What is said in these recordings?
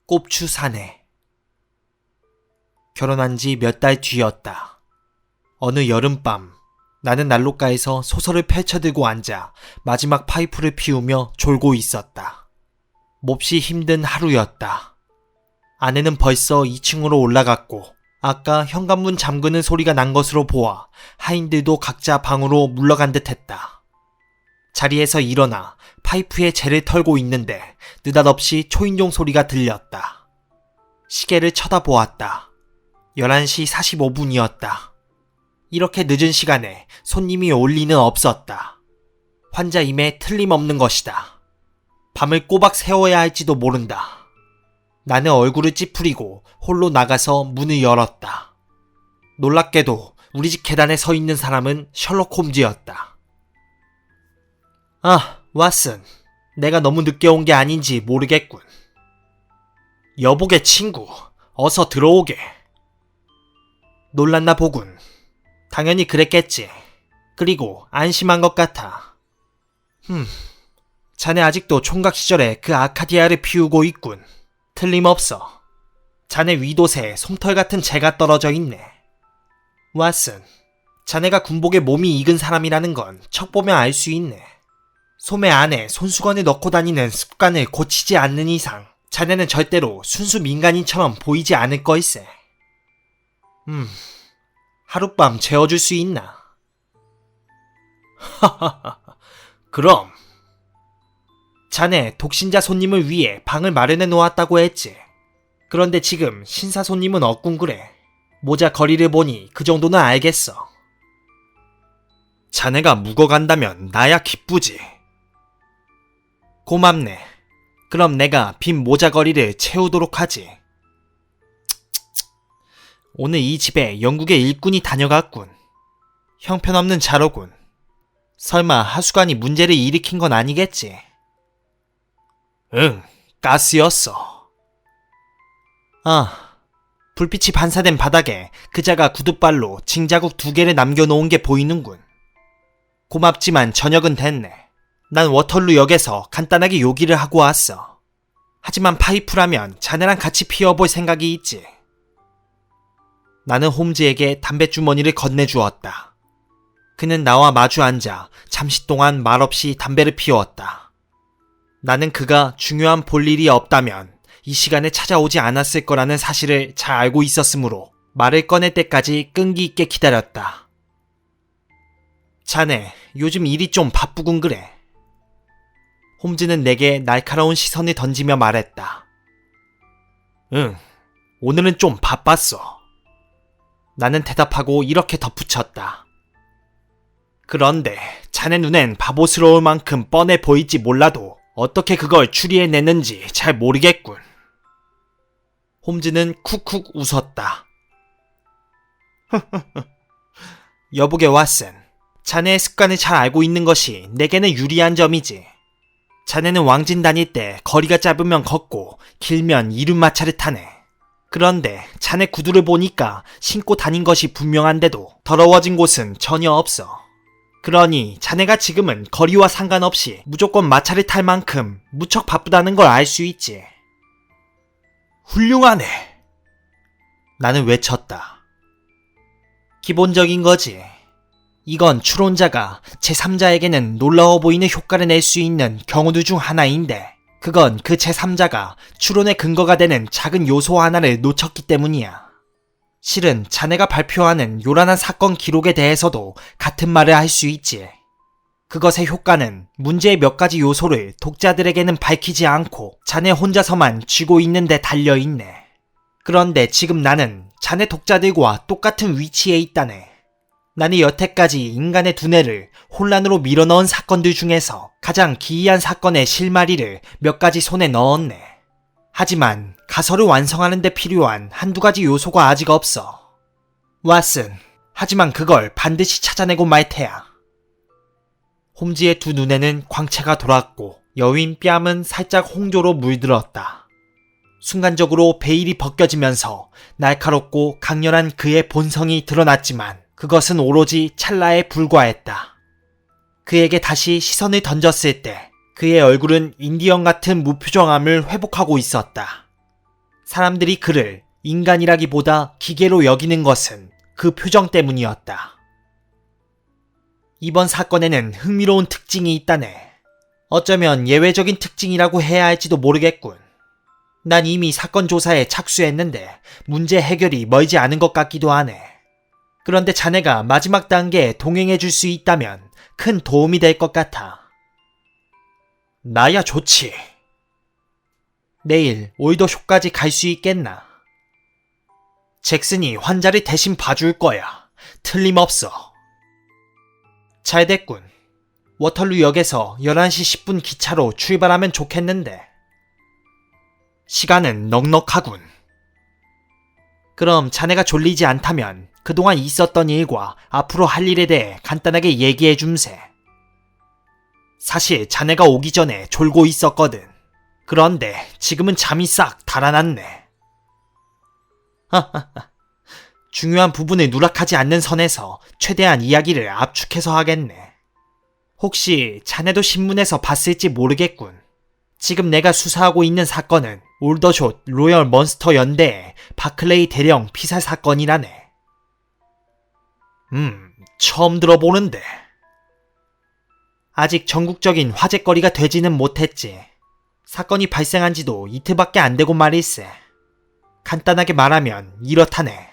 꼽추 사내. 결혼한 지 몇 달 뒤였다. 어느 여름밤 나는 난로가에서 소설을 펼쳐들고 앉아 마지막 파이프를 피우며 졸고 있었다. 몹시 힘든 하루였다. 아내는 벌써 2층으로 올라갔고 아까 현관문 잠그는 소리가 난 것으로 보아 하인들도 각자 방으로 물러간 듯 했다. 자리에서 일어나 파이프에 재를 털고 있는데 느닷없이 초인종 소리가 들렸다. 시계를 쳐다보았다. 11시 45분이었다. 이렇게 늦은 시간에 손님이 올 리는 없었다. 환자임에 틀림없는 것이다. 밤을 꼬박 새워야 할지도 모른다. 나는 얼굴을 찌푸리고 홀로 나가서 문을 열었다. 놀랍게도 우리 집 계단에 서 있는 사람은 셜록 홈즈였다. 아, 왓슨. 내가 너무 늦게 온 게 아닌지 모르겠군. 여보게 친구, 어서 들어오게. 놀랐나 보군. 당연히 그랬겠지. 그리고 안심한 것 같아. 자네 아직도 총각 시절에 그 아카디아를 피우고 있군. 틀림없어. 자네 위도새에 솜털 같은 재가 떨어져 있네. 왓슨, 자네가 군복에 몸이 익은 사람이라는 건 척 보면 알 수 있네. 소매 안에 손수건을 넣고 다니는 습관을 고치지 않는 이상 자네는 절대로 순수 민간인처럼 보이지 않을 걸세. 하룻밤 재워줄 수 있나? 하하하. 그럼. 자네 독신자 손님을 위해 방을 마련해 놓았다고 했지. 그런데 지금 신사 손님은 없군 그래. 모자 거리를 보니 그 정도는 알겠어. 자네가 묵어간다면 나야 기쁘지. 고맙네. 그럼 내가 빈 모자 거리를 채우도록 하지. 오늘 이 집에 영국의 일꾼이 다녀갔군. 형편없는 자로군. 설마 하수관이 문제를 일으킨 건 아니겠지? 응, 가스였어. 아, 불빛이 반사된 바닥에 그자가 구둣발로 징자국 2개를 남겨놓은 게 보이는군. 고맙지만 저녁은 됐네. 난 워털루역에서 간단하게 요기를 하고 왔어. 하지만 파이프라면 자네랑 같이 피워볼 생각이 있지. 나는 홈즈에게 담뱃주머니를 건네주었다. 그는 나와 마주 앉아 잠시 동안 말없이 담배를 피웠다. 나는 그가 중요한 볼일이 없다면 이 시간에 찾아오지 않았을 거라는 사실을 잘 알고 있었으므로 말을 꺼낼 때까지 끈기 있게 기다렸다. 자네, 요즘 일이 좀 바쁘군 그래. 홈즈는 내게 날카로운 시선을 던지며 말했다. 응, 오늘은 좀 바빴어. 나는 대답하고 이렇게 덧붙였다. 그런데 자네 눈엔 바보스러울 만큼 뻔해 보일지 몰라도 어떻게 그걸 추리해내는지 잘 모르겠군. 홈즈는 쿡쿡 웃었다. 여보게 왓슨, 자네의 습관을 잘 알고 있는 것이 내게는 유리한 점이지. 자네는 왕진 다닐 때 거리가 짧으면 걷고 길면 이륜마차를 타네. 그런데 자네 구두를 보니까 신고 다닌 것이 분명한데도 더러워진 곳은 전혀 없어. 그러니 자네가 지금은 거리와 상관없이 무조건 마차를 탈 만큼 무척 바쁘다는 걸 알 수 있지. 훌륭하네. 나는 외쳤다. 기본적인 거지. 이건 추론자가 제3자에게는 놀라워 보이는 효과를 낼 수 있는 경우들 중 하나인데 그건 그 제3자가 추론의 근거가 되는 작은 요소 하나를 놓쳤기 때문이야. 실은 자네가 발표하는 요란한 사건 기록에 대해서도 같은 말을 할 수 있지. 그것의 효과는 문제의 몇 가지 요소를 독자들에게는 밝히지 않고 자네 혼자서만 쥐고 있는 데 달려있네. 그런데 지금 나는 자네 독자들과 똑같은 위치에 있다네. 나는 여태까지 인간의 두뇌를 혼란으로 밀어넣은 사건들 중에서 가장 기이한 사건의 실마리를 몇 가지 손에 넣었네. 하지만 가설을 완성하는 데 필요한 한두 가지 요소가 아직 없어. 왓슨, 하지만 그걸 반드시 찾아내고 말 테야. 홈즈의 두 눈에는 광채가 돌았고 여윈 뺨은 살짝 홍조로 물들었다. 순간적으로 베일이 벗겨지면서 날카롭고 강렬한 그의 본성이 드러났지만 그것은 오로지 찰나에 불과했다. 그에게 다시 시선을 던졌을 때 그의 얼굴은 인디언 같은 무표정함을 회복하고 있었다. 사람들이 그를 인간이라기보다 기계로 여기는 것은 그 표정 때문이었다. 이번 사건에는 흥미로운 특징이 있다네. 어쩌면 예외적인 특징이라고 해야 할지도 모르겠군. 난 이미 사건 조사에 착수했는데 문제 해결이 멀지 않은 것 같기도 하네. 그런데 자네가 마지막 단계에 동행해 줄 수 있다면 큰 도움이 될 것 같아. 나야 좋지. 내일 올더쇼까지 갈 수 있겠나? 잭슨이 환자를 대신 봐줄 거야. 틀림없어. 잘 됐군. 워털루역에서 11시 10분 기차로 출발하면 좋겠는데. 시간은 넉넉하군. 그럼 자네가 졸리지 않다면 그동안 있었던 일과 앞으로 할 일에 대해 간단하게 얘기해 줌세. 사실 자네가 오기 전에 졸고 있었거든. 그런데 지금은 잠이 싹 달아났네. 하하하. 중요한 부분을 누락하지 않는 선에서 최대한 이야기를 압축해서 하겠네. 혹시 자네도 신문에서 봤을지 모르겠군. 지금 내가 수사하고 있는 사건은 올더숏 로열 몬스터 연대의 바클레이 대령 피살 사건이라네. 처음 들어보는데. 아직 전국적인 화제거리가 되지는 못했지. 사건이 발생한 지도 이틀밖에 안 되고 말일세. 간단하게 말하면 이렇다네.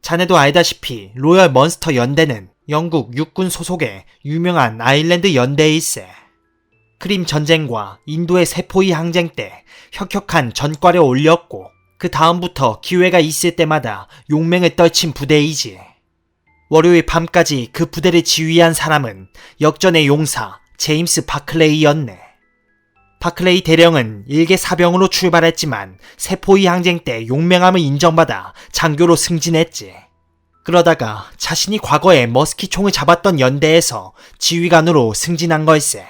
자네도 알다시피 로열 몬스터 연대는 영국 육군 소속의 유명한 아일랜드 연대일세. 크림 전쟁과 인도의 세포위 항쟁 때 혁혁한 전과를 올렸고 그 다음부터 기회가 있을 때마다 용맹을 떨친 부대이지. 월요일 밤까지 그 부대를 지휘한 사람은 역전의 용사 제임스 바클레이였네. 바클레이 대령은 일개 사병으로 출발했지만 세포위 항쟁 때 용맹함을 인정받아 장교로 승진했지. 그러다가 자신이 과거에 머스키총을 잡았던 연대에서 지휘관으로 승진한 걸세.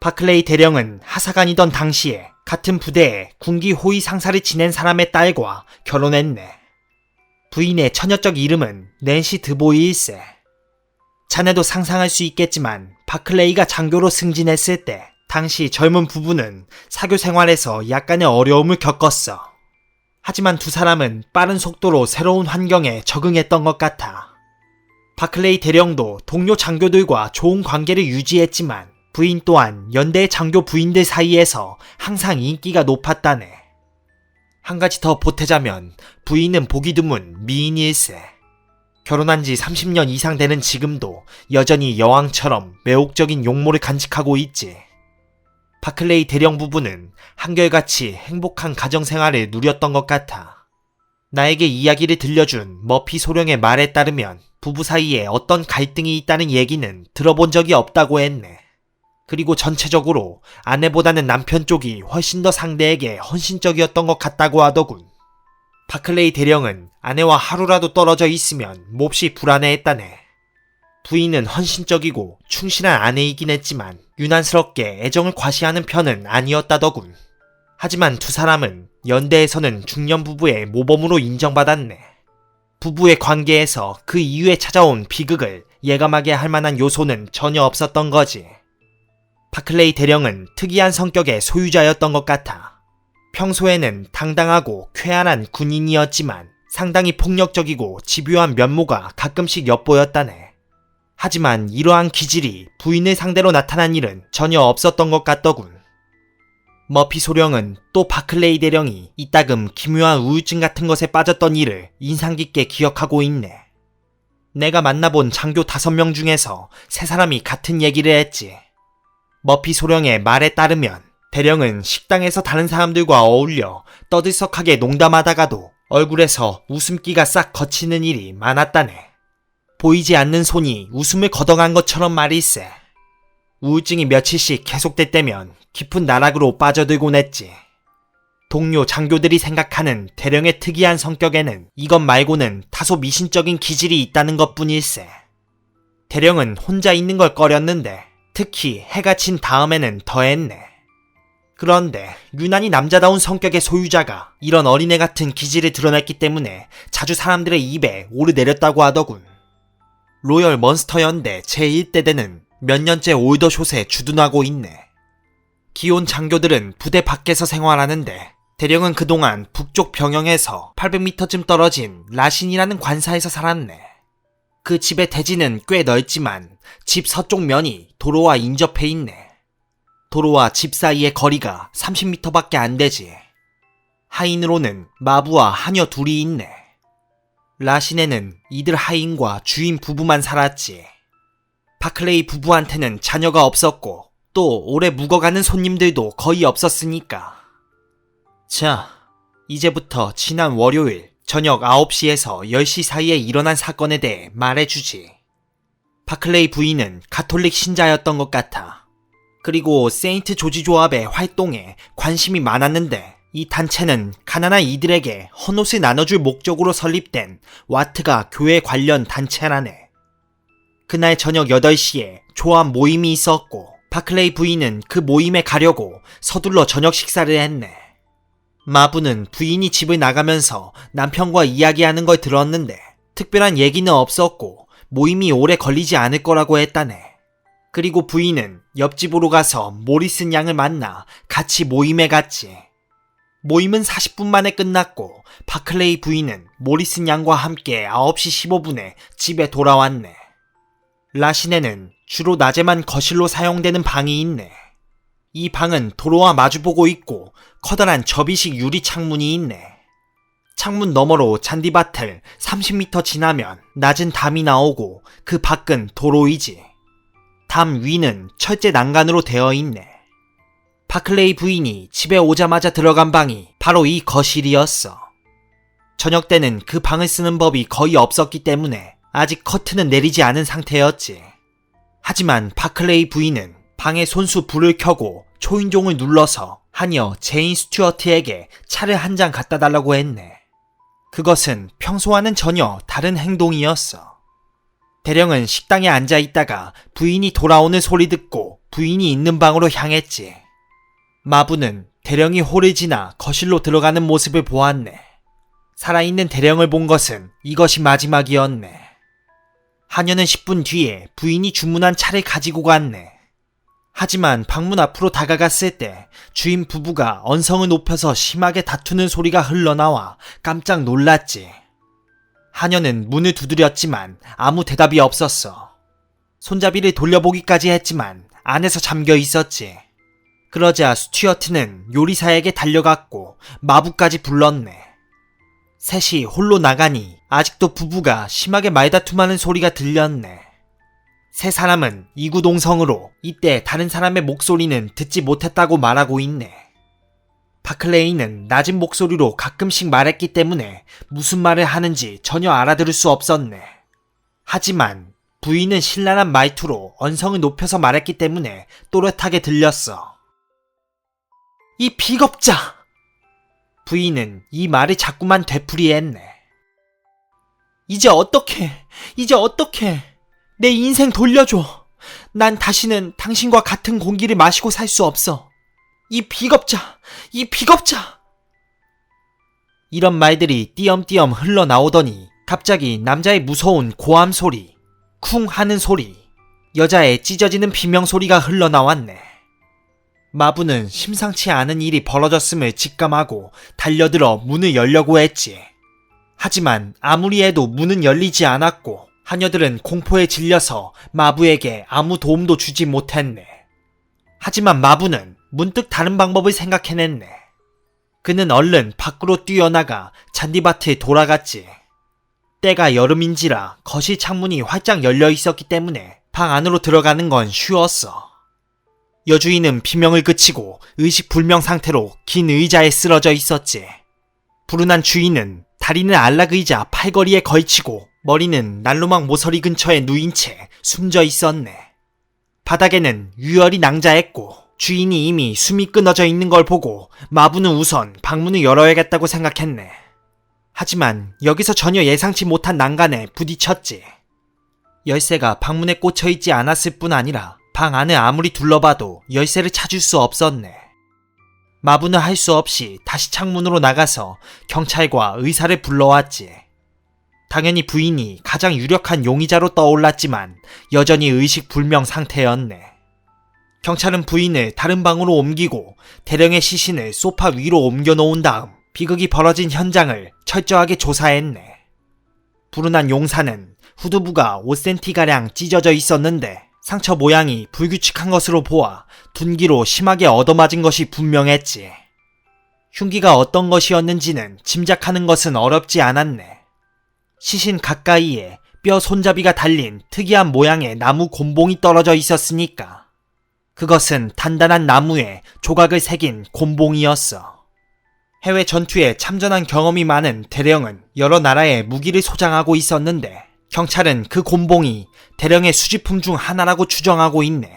바클레이 대령은 하사관이던 당시에 같은 부대에 군기 호위 상사를 지낸 사람의 딸과 결혼했네. 부인의 처녀적 이름은 낸시 드보이일세. 자네도 상상할 수 있겠지만 바클레이가 장교로 승진했을 때 당시 젊은 부부는 사교 생활에서 약간의 어려움을 겪었어. 하지만 두 사람은 빠른 속도로 새로운 환경에 적응했던 것 같아. 바클레이 대령도 동료 장교들과 좋은 관계를 유지했지만 부인 또한 연대 장교 부인들 사이에서 항상 인기가 높았다네. 한 가지 더 보태자면 부인은 보기 드문 미인일세. 결혼한 지 30년 이상 되는 지금도 여전히 여왕처럼 매혹적인 용모를 간직하고 있지. 바클레이 대령 부부는 한결같이 행복한 가정생활을 누렸던 것 같아. 나에게 이야기를 들려준 머피 소령의 말에 따르면 부부 사이에 어떤 갈등이 있다는 얘기는 들어본 적이 없다고 했네. 그리고 전체적으로 아내보다는 남편 쪽이 훨씬 더 상대에게 헌신적이었던 것 같다고 하더군. 바클레이 대령은 아내와 하루라도 떨어져 있으면 몹시 불안해했다네. 부인은 헌신적이고 충실한 아내이긴 했지만 유난스럽게 애정을 과시하는 편은 아니었다더군. 하지만 두 사람은 연대에서는 중년 부부의 모범으로 인정받았네. 부부의 관계에서 그 이후에 찾아온 비극을 예감하게 할 만한 요소는 전혀 없었던 거지. 바클레이 대령은 특이한 성격의 소유자였던 것 같아. 평소에는 당당하고 쾌활한 군인이었지만 상당히 폭력적이고 집요한 면모가 가끔씩 엿보였다네. 하지만 이러한 기질이 부인을 상대로 나타난 일은 전혀 없었던 것 같더군. 머피 소령은 또 바클레이 대령이 이따금 기묘한 우울증 같은 것에 빠졌던 일을 인상 깊게 기억하고 있네. 내가 만나본 장교 5명 중에서 3사람이 같은 얘기를 했지. 머피 소령의 말에 따르면 대령은 식당에서 다른 사람들과 어울려 떠들썩하게 농담하다가도 얼굴에서 웃음기가 싹 걷히는 일이 많았다네. 보이지 않는 손이 웃음을 걷어간 것처럼 말일세. 우울증이 며칠씩 계속됐다면 깊은 나락으로 빠져들곤 했지. 동료 장교들이 생각하는 대령의 특이한 성격에는 이것 말고는 다소 미신적인 기질이 있다는 것뿐일세. 대령은 혼자 있는 걸 꺼렸는데 특히 해가 진 다음에는 더했네. 그런데 유난히 남자다운 성격의 소유자가 이런 어린애 같은 기질을 드러냈기 때문에 자주 사람들의 입에 오르내렸다고 하더군. 로열 몬스터 연대 제1대대는 몇 년째 올더숏에 주둔하고 있네. 기혼 장교들은 부대 밖에서 생활하는데 대령은 그동안 북쪽 병영에서 800m쯤 떨어진 라신이라는 관사에서 살았네. 그 집의 대지는 꽤 넓지만 집 서쪽 면이 도로와 인접해 있네. 도로와 집 사이의 거리가 30m밖에 안 되지. 하인으로는 마부와 하녀 둘이 있네. 라신에는 이들 하인과 주인 부부만 살았지. 바클레이 부부한테는 자녀가 없었고 또 오래 묵어가는 손님들도 거의 없었으니까. 자, 이제부터 지난 월요일 저녁 9시에서 10시 사이에 일어난 사건에 대해 말해주지. 바클레이 부인은 가톨릭 신자였던 것 같아. 그리고 세인트 조지 조합의 활동에 관심이 많았는데 이 단체는 가난한 이들에게 헌옷을 나눠줄 목적으로 설립된 와트가 교회 관련 단체라네. 그날 저녁 8시에 조합 모임이 있었고 바클레이 부인은 그 모임에 가려고 서둘러 저녁 식사를 했네. 마부는 부인이 집을 나가면서 남편과 이야기하는 걸 들었는데 특별한 얘기는 없었고 모임이 오래 걸리지 않을 거라고 했다네. 그리고 부인은 옆집으로 가서 모리슨 양을 만나 같이 모임에 갔지. 모임은 40분 만에 끝났고 바클레이 부인은 모리슨 양과 함께 9시 15분에 집에 돌아왔네. 라신에는 주로 낮에만 거실로 사용되는 방이 있네. 이 방은 도로와 마주보고 있고 커다란 접이식 유리 창문이 있네. 창문 너머로 잔디밭을 30m 지나면 낮은 담이 나오고 그 밖은 도로이지. 담 위는 철제 난간으로 되어 있네. 바클레이 부인이 집에 오자마자 들어간 방이 바로 이 거실이었어. 저녁 때는 그 방을 쓰는 법이 거의 없었기 때문에 아직 커튼은 내리지 않은 상태였지. 하지만 바클레이 부인은 방에 손수 불을 켜고 초인종을 눌러서 하녀 제인 스튜어트에게 차를 한 잔 갖다 달라고 했네. 그것은 평소와는 전혀 다른 행동이었어. 대령은 식당에 앉아 있다가 부인이 돌아오는 소리 듣고 부인이 있는 방으로 향했지. 마부는 대령이 홀을 지나 거실로 들어가는 모습을 보았네. 살아있는 대령을 본 것은 이것이 마지막이었네. 하녀는 10분 뒤에 부인이 주문한 차를 가지고 갔네. 하지만 방문 앞으로 다가갔을 때 주인 부부가 언성을 높여서 심하게 다투는 소리가 흘러나와 깜짝 놀랐지. 하녀는 문을 두드렸지만 아무 대답이 없었어. 손잡이를 돌려보기까지 했지만 안에서 잠겨 있었지. 그러자 스튜어트는 요리사에게 달려갔고 마부까지 불렀네. 셋이 홀로 나가니 아직도 부부가 심하게 말다툼하는 소리가 들렸네. 세 사람은 이구동성으로 이때 다른 사람의 목소리는 듣지 못했다고 말하고 있네. 바클레이는 낮은 목소리로 가끔씩 말했기 때문에 무슨 말을 하는지 전혀 알아들을 수 없었네. 하지만 부인은 신랄한 말투로 언성을 높여서 말했기 때문에 또렷하게 들렸어. 이 비겁자! 부인은 이 말을 자꾸만 되풀이했네. 이제 어떡해? 내 인생 돌려줘. 난 다시는 당신과 같은 공기를 마시고 살 수 없어. 이 비겁자! 이런 말들이 띄엄띄엄 흘러나오더니 갑자기 남자의 무서운 고함 소리, 쿵 하는 소리, 여자의 찢어지는 비명소리가 흘러나왔네. 마부는 심상치 않은 일이 벌어졌음을 직감하고 달려들어 문을 열려고 했지. 하지만 아무리 해도 문은 열리지 않았고 하녀들은 공포에 질려서 마부에게 아무 도움도 주지 못했네. 하지만 마부는 문득 다른 방법을 생각해냈네. 그는 얼른 밖으로 뛰어나가 잔디밭에 돌아갔지. 때가 여름인지라 거실 창문이 활짝 열려 있었기 때문에 방 안으로 들어가는 건 쉬웠어. 여주인은 비명을 그치고 의식불명 상태로 긴 의자에 쓰러져 있었지. 불운한 주인은 다리는 안락의자 팔걸이에 걸치고 머리는 난로막 모서리 근처에 누인 채 숨져 있었네. 바닥에는 유혈이 낭자했고 주인이 이미 숨이 끊어져 있는 걸 보고 마부는 우선 방문을 열어야겠다고 생각했네. 하지만 여기서 전혀 예상치 못한 난간에 부딪혔지. 열쇠가 방문에 꽂혀있지 않았을 뿐 아니라 방 안을 아무리 둘러봐도 열쇠를 찾을 수 없었네. 마부는 할 수 없이 다시 창문으로 나가서 경찰과 의사를 불러왔지. 당연히 부인이 가장 유력한 용의자로 떠올랐지만 여전히 의식불명 상태였네. 경찰은 부인을 다른 방으로 옮기고 대령의 시신을 소파 위로 옮겨놓은 다음 비극이 벌어진 현장을 철저하게 조사했네. 불운한 용사는 후두부가 5cm가량 찢어져 있었는데 상처 모양이 불규칙한 것으로 보아 둔기로 심하게 얻어맞은 것이 분명했지. 흉기가 어떤 것이었는지는 짐작하는 것은 어렵지 않았네. 시신 가까이에 뼈 손잡이가 달린 특이한 모양의 나무 곤봉이 떨어져 있었으니까 그것은 단단한 나무에 조각을 새긴 곤봉이었어. 해외 전투에 참전한 경험이 많은 대령은 여러 나라의 무기를 소장하고 있었는데 경찰은 그 곤봉이 대령의 수집품 중 하나라고 추정하고 있네.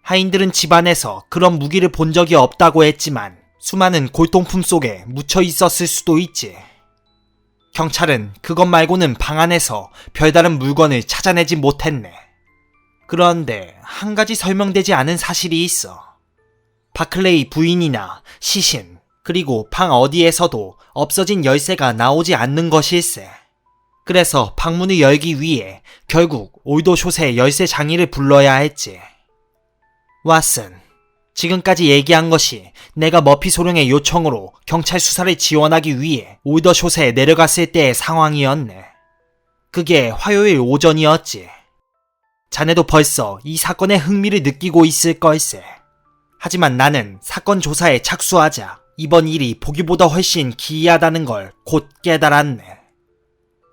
하인들은 집안에서 그런 무기를 본 적이 없다고 했지만 수많은 골동품 속에 묻혀 있었을 수도 있지. 경찰은 그것 말고는 방 안에서 별다른 물건을 찾아내지 못했네. 그런데 한 가지 설명되지 않은 사실이 있어. 바클레이 부인이나 시신, 그리고 방 어디에서도 없어진 열쇠가 나오지 않는 것일세. 그래서 방문을 열기 위해 결국 올도숏의 열쇠 장인을 불러야 했지. 왓슨, 지금까지 얘기한 것이 내가 머피 소령의 요청으로 경찰 수사를 지원하기 위해 올더숏에 내려갔을 때의 상황이었네. 그게 화요일 오전이었지. 자네도 벌써 이 사건에 흥미를 느끼고 있을 걸세. 하지만 나는 사건 조사에 착수하자 이번 일이 보기보다 훨씬 기이하다는 걸 곧 깨달았네.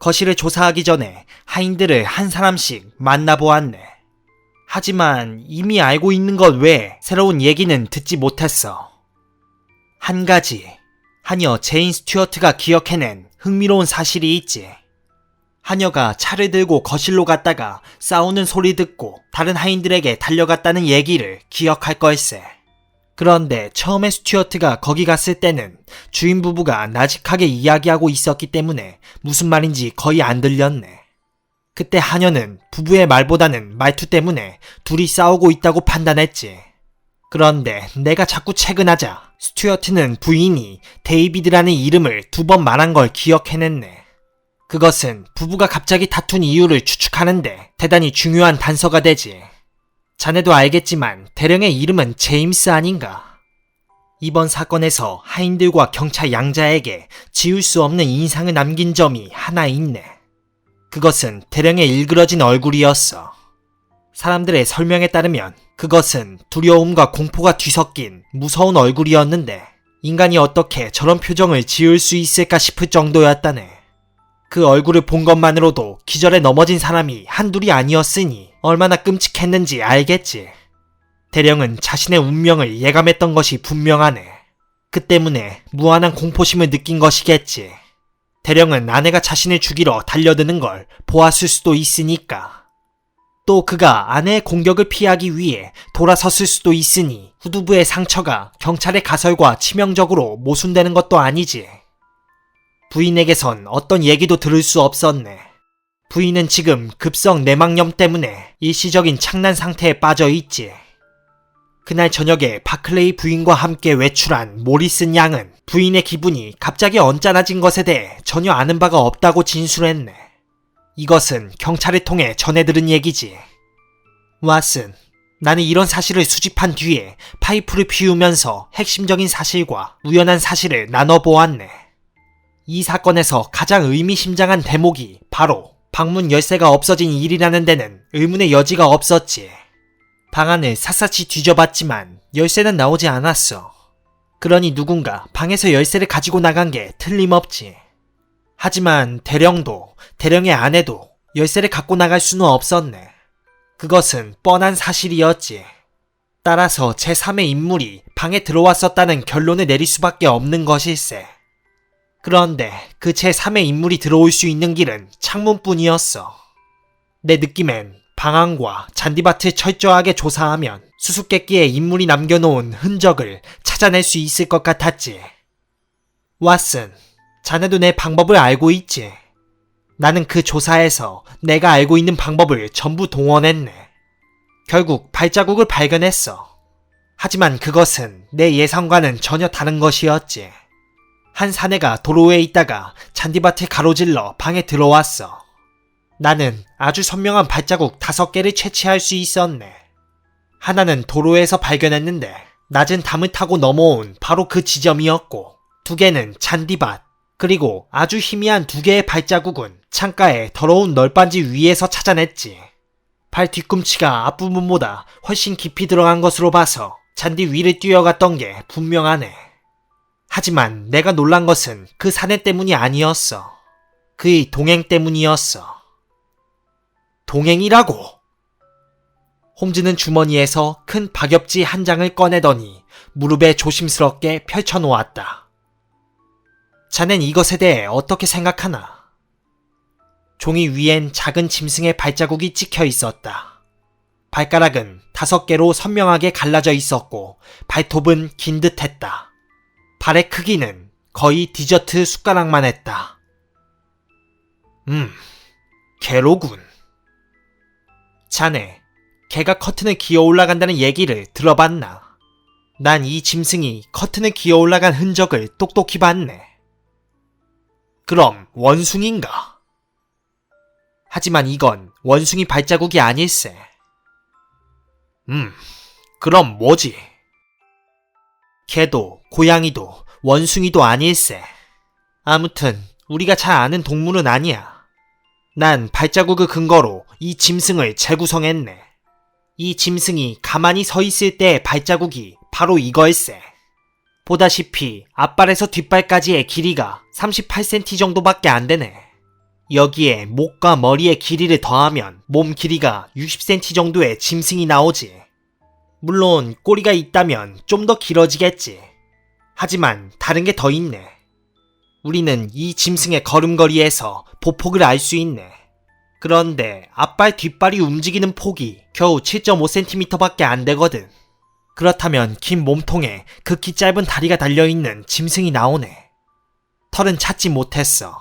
거실을 조사하기 전에 하인들을 한 사람씩 만나보았네. 하지만 이미 알고 있는 것 외에 새로운 얘기는 듣지 못했어. 한 가지, 하녀 제인 스튜어트가 기억해낸 흥미로운 사실이 있지. 하녀가 차를 들고 거실로 갔다가 싸우는 소리 듣고 다른 하인들에게 달려갔다는 얘기를 기억할 걸세. 그런데 처음에 스튜어트가 거기 갔을 때는 주인 부부가 나직하게 이야기하고 있었기 때문에 무슨 말인지 거의 안 들렸네. 그때 하녀는 부부의 말보다는 말투 때문에 둘이 싸우고 있다고 판단했지. 그런데 내가 자꾸 체근하자 스튜어트는 부인이 데이비드라는 이름을 2번 말한 걸 기억해냈네. 그것은 부부가 갑자기 다툰 이유를 추측하는데 대단히 중요한 단서가 되지. 자네도 알겠지만 대령의 이름은 제임스 아닌가? 이번 사건에서 하인들과 경찰 양자에게 지울 수 없는 인상을 남긴 점이 하나 있네. 그것은 대령의 일그러진 얼굴이었어. 사람들의 설명에 따르면 그것은 두려움과 공포가 뒤섞인 무서운 얼굴이었는데 인간이 어떻게 저런 표정을 지을 수 있을까 싶을 정도였다네. 그 얼굴을 본 것만으로도 기절에 넘어진 사람이 한둘이 아니었으니 얼마나 끔찍했는지 알겠지. 대령은 자신의 운명을 예감했던 것이 분명하네. 그 때문에 무한한 공포심을 느낀 것이겠지. 대령은 아내가 자신을 죽이러 달려드는 걸 보았을 수도 있으니까. 또 그가 아내의 공격을 피하기 위해 돌아섰을 수도 있으니 후두부의 상처가 경찰의 가설과 치명적으로 모순되는 것도 아니지. 부인에게선 어떤 얘기도 들을 수 없었네. 부인은 지금 급성 내막염 때문에 일시적인 창난 상태에 빠져 있지. 그날 저녁에 바클레이 부인과 함께 외출한 모리슨 양은 부인의 기분이 갑자기 언짢아진 것에 대해 전혀 아는 바가 없다고 진술했네. 이것은 경찰을 통해 전해 들은 얘기지. 왓슨, 나는 이런 사실을 수집한 뒤에 파이프를 피우면서 핵심적인 사실과 우연한 사실을 나눠보았네. 이 사건에서 가장 의미심장한 대목이 바로 방문 열쇠가 없어진 일이라는 데는 의문의 여지가 없었지. 방 안을 샅샅이 뒤져봤지만 열쇠는 나오지 않았어. 그러니 누군가 방에서 열쇠를 가지고 나간 게 틀림없지. 하지만 대령도 대령의 아내도 열쇠를 갖고 나갈 수는 없었네. 그것은 뻔한 사실이었지. 따라서 제3의 인물이 방에 들어왔었다는 결론을 내릴 수밖에 없는 것일세. 그런데 그 제3의 인물이 들어올 수 있는 길은 창문뿐이었어. 내 느낌엔 방 안과 잔디밭을 철저하게 조사하면 수수께끼에 인물이 남겨놓은 흔적을 찾아낼 수 있을 것 같았지. 왓슨, 자네도 내 방법을 알고 있지. 나는 그 조사에서 내가 알고 있는 방법을 전부 동원했네. 결국 발자국을 발견했어. 하지만 그것은 내 예상과는 전혀 다른 것이었지. 한 사내가 도로에 있다가 잔디밭을 가로질러 방에 들어왔어. 나는 아주 선명한 발자국 5개를 채취할 수 있었네. 하나는 도로에서 발견했는데 낮은 담을 타고 넘어온 바로 그 지점이었고, 두 개는 잔디밭, 그리고 아주 희미한 두 개의 발자국은 창가의 더러운 널빤지 위에서 찾아냈지. 발 뒤꿈치가 앞부분보다 훨씬 깊이 들어간 것으로 봐서 잔디 위를 뛰어갔던 게 분명하네. 하지만 내가 놀란 것은 그 사내 때문이 아니었어. 그의 동행 때문이었어. 동행이라고? 홈즈는 주머니에서 큰 박엽지 한 장을 꺼내더니 무릎에 조심스럽게 펼쳐놓았다. 자넨 이것에 대해 어떻게 생각하나? 종이 위엔 작은 짐승의 발자국이 찍혀 있었다. 발가락은 5개로 선명하게 갈라져 있었고 발톱은 긴 듯했다. 발의 크기는 거의 디저트 숟가락만 했다. 개로군. 자네, 개가 커튼을 기어 올라간다는 얘기를 들어봤나? 난 이 짐승이 커튼을 기어 올라간 흔적을 똑똑히 봤네. 그럼 원숭인가? 하지만 이건 원숭이 발자국이 아닐세. 그럼 뭐지? 개도 고양이도 원숭이도 아닐세. 아무튼 우리가 잘 아는 동물은 아니야. 난 발자국을 근거로 이 짐승을 재구성했네. 이 짐승이 가만히 서 있을 때의 발자국이 바로 이걸세. 보다시피 앞발에서 뒷발까지의 길이가 38cm 정도밖에 안 되네. 여기에 목과 머리의 길이를 더하면 몸 길이가 60cm 정도의 짐승이 나오지. 물론 꼬리가 있다면 좀 더 길어지겠지. 하지만 다른 게 더 있네. 우리는 이 짐승의 걸음걸이에서 보폭을 알 수 있네. 그런데 앞발 뒷발이 움직이는 폭이 겨우 7.5cm밖에 안 되거든. 그렇다면 긴 몸통에 극히 짧은 다리가 달려있는 짐승이 나오네. 털은 찾지 못했어.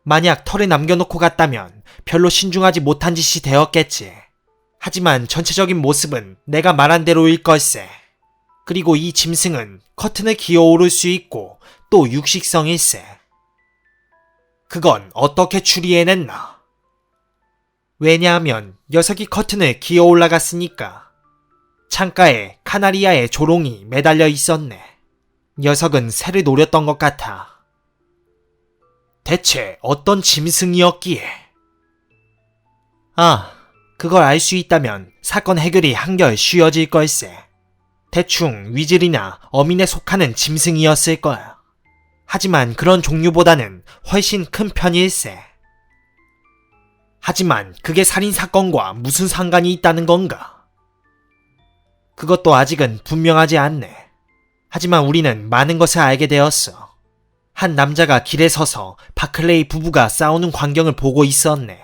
만약 털을 남겨놓고 갔다면 별로 신중하지 못한 짓이 되었겠지. 하지만 전체적인 모습은 내가 말한 대로일 걸세. 그리고 이 짐승은 커튼을 기어오를 수 있고 또 육식성일세. 그건 어떻게 추리해냈나? 왜냐하면 녀석이 커튼을 기어 올라갔으니까. 창가에 카나리아의 조롱이 매달려 있었네. 녀석은 새를 노렸던 것 같아. 대체 어떤 짐승이었기에? 그걸 알 수 있다면 사건 해결이 한결 쉬워질 걸세. 대충 위즐이나 어민에 속하는 짐승이었을 거야. 하지만 그런 종류보다는 훨씬 큰 편일세. 하지만 그게 살인사건과 무슨 상관이 있다는 건가? 그것도 아직은 분명하지 않네. 하지만 우리는 많은 것을 알게 되었어. 한 남자가 길에 서서 바클레이 부부가 싸우는 광경을 보고 있었네.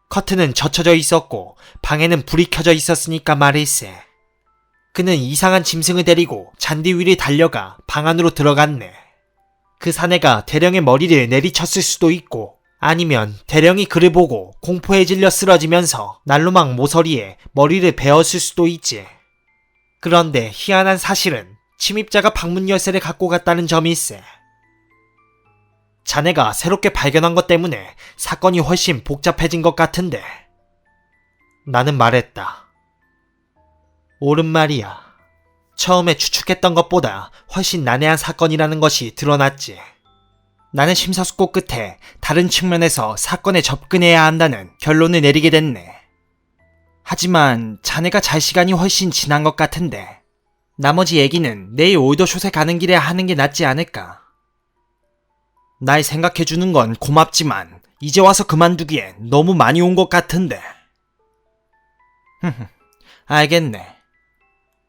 커튼은 젖혀져 있었고 방에는 불이 켜져 있었으니까 말일세. 그는 이상한 짐승을 데리고 잔디 위를 달려가 방 안으로 들어갔네. 그 사내가 대령의 머리를 내리쳤을 수도 있고 아니면 대령이 그를 보고 공포에 질려 쓰러지면서 난로막 모서리에 머리를 베었을 수도 있지. 그런데 희한한 사실은 침입자가 방문 열쇠를 갖고 갔다는 점일세. 자네가 새롭게 발견한 것 때문에 사건이 훨씬 복잡해진 것 같은데. 나는 말했다. 옳은 말이야. 처음에 추측했던 것보다 훨씬 난해한 사건이라는 것이 드러났지. 나는 심사숙고 끝에 다른 측면에서 사건에 접근해야 한다는 결론을 내리게 됐네. 하지만 자네가 잘 시간이 훨씬 지난 것 같은데 나머지 얘기는 내일 올더숏에 가는 길에 하는 게 낫지 않을까? 날 생각해주는 건 고맙지만 이제 와서 그만두기엔 너무 많이 온 것 같은데. 알겠네.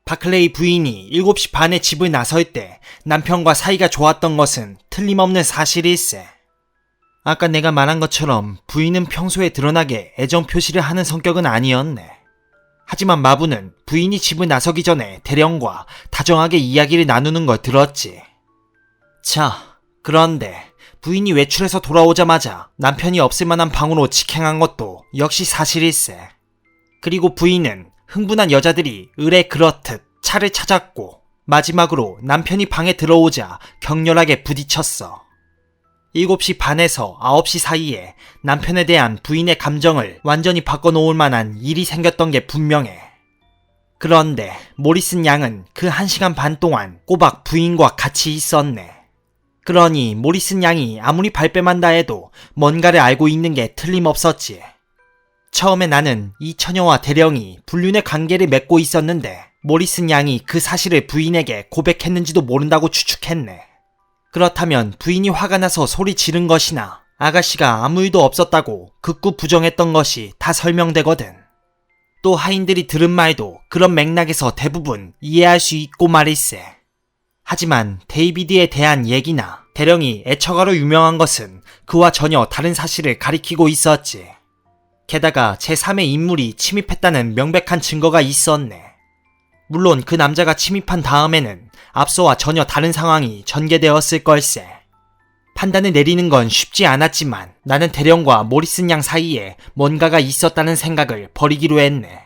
바클레이 부인이 7시 반에 집을 나설 때 남편과 사이가 좋았던 것은 틀림없는 사실일세. 아까 내가 말한 것처럼 부인은 평소에 드러나게 애정 표시를 하는 성격은 아니었네. 하지만 마부는 부인이 집을 나서기 전에 대령과 다정하게 이야기를 나누는 걸 들었지. 자, 그런데 부인이 외출해서 돌아오자마자 남편이 없을 만한 방으로 직행한 것도 역시 사실일세. 그리고 부인은 흥분한 여자들이 을에 그렇듯 차를 찾았고 마지막으로 남편이 방에 들어오자 격렬하게 부딪혔어. 7시 반에서 9시 사이에 남편에 대한 부인의 감정을 완전히 바꿔놓을 만한 일이 생겼던 게 분명해. 그런데 모리슨 양은 그 1시간 반 동안 꼬박 부인과 같이 있었네. 그러니 모리슨 양이 아무리 발뺌한다 해도 뭔가를 알고 있는 게 틀림없었지. 처음에 나는 이 처녀와 대령이 불륜의 관계를 맺고 있었는데 모리슨 양이 그 사실을 부인에게 고백했는지도 모른다고 추측했네. 그렇다면 부인이 화가 나서 소리 지른 것이나 아가씨가 아무 일도 없었다고 극구 부정했던 것이 다 설명되거든. 또 하인들이 들은 말도 그런 맥락에서 대부분 이해할 수 있고 말일세. 하지만 데이비드에 대한 얘기나 대령이 애처가로 유명한 것은 그와 전혀 다른 사실을 가리키고 있었지. 게다가 제3의 인물이 침입했다는 명백한 증거가 있었네. 물론 그 남자가 침입한 다음에는 앞서와 전혀 다른 상황이 전개되었을 걸세. 판단을 내리는 건 쉽지 않았지만 나는 대령과 모리슨 양 사이에 뭔가가 있었다는 생각을 버리기로 했네.